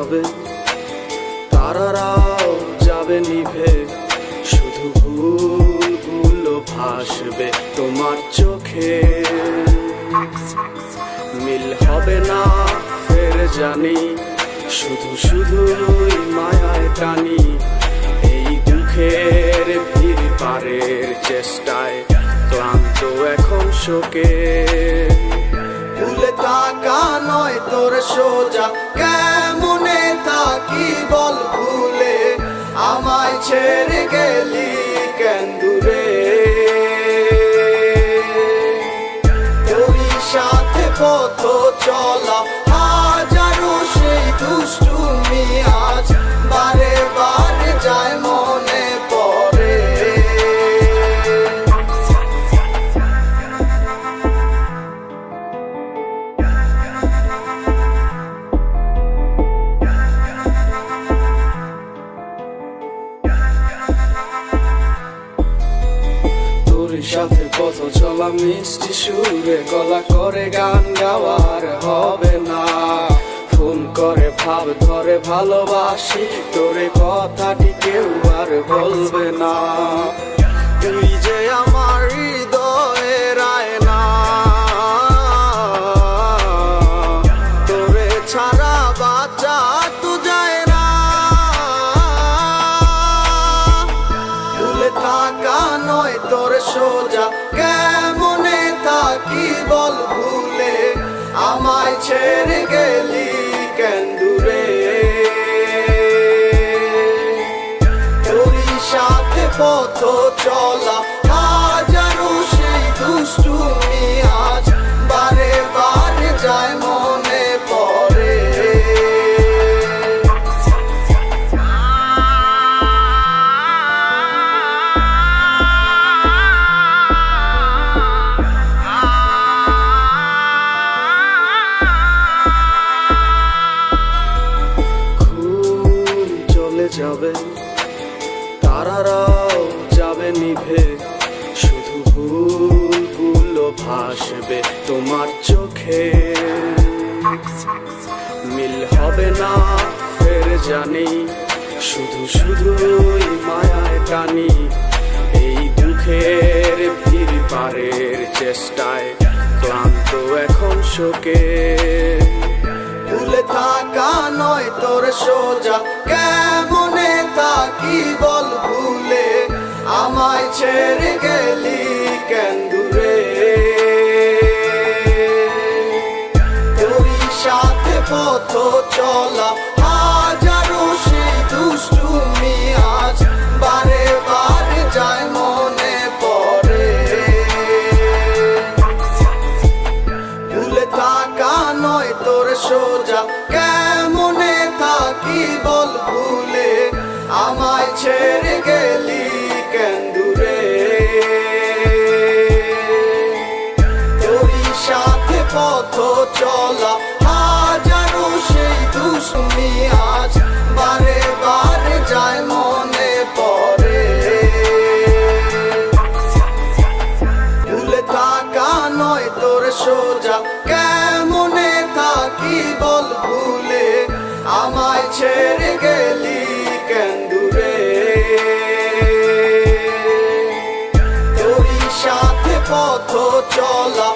যাবে, তারারাও যাবে নিভে, শুধু ভুলগুলো ভাসবে তোমার চোখে। মিল হবে না ফের জানি, শুধু শুধুই মায়ায় টানি, এই দুঃখের ভিড় পারের চেষ্টায় ক্লান্ত এখন শোকে। ভুলে থাকা নয় তোর সোজা, কেমনে থাকি বল ভুলে, আমায় ছেড়ে গেলি কেন দূরে। তোরই সাথে পথ চলা হাজারো সেই দুষ্টুমি আজ বারে বারে যায় মনে পড়ে। সাথে পথ চলা মিষ্টি সুরে, গলা করে গান গাওয়ার হবে না, ফোন করে ভাব ধরে ভালোবাসি তোরে, কথাটি কেউ আর বলবে না। তুই যে আমার হৃদয়ের আয়না, তোরে ছাড়া বাঁচা তো যায় না। ভুলে থাকা নয় তোর সোজা, কেমনে থাকি বল ভুলে, আমায় ছেড়ে গেলি কেন দূরে। তোরই সাথে পথ চলা হাজারো সেই দুষ্টুমি আজ বারে বারে যায় মনে পড়ে। যাবে, তারারাও যাবে নিভে, শুধু ভুলগুলো ভাসবে তোমার চোখে। মিল হবে না ফের জানি, শুধু শুধুই মায়ায় টানি, এই দুঃখের ভিড় পারের চেষ্টায় ক্লান্ত এখন শোকে। ভুলে থাকা নয় তোর সোজা, কেমনে থাকি বল ভুলে, আমায় ছেড়ে গেলি কেন দূরে। তোরই সাথে পথ চলা হাজারো সেই দুষ্টুমি আজ বারে বারে যায় মনে পড়ে। ভুলে থাকা নয় তোর সোজা, কেমনে থাকি বল ভুলে, আমায় ছেড়ে গেলি কেন দূরে। তোরই সাথে পথ চলা হাজারো সেই দুষ্টুমি আজ বারে বারে যায় মনে পড়ে। ভুলে থাকা নয় তোর সোজা, কেমনে থাকি বল ভুলে, আমায় ছেড়ে গেলি কেন দূরে। তোরই সাথে পথ চলা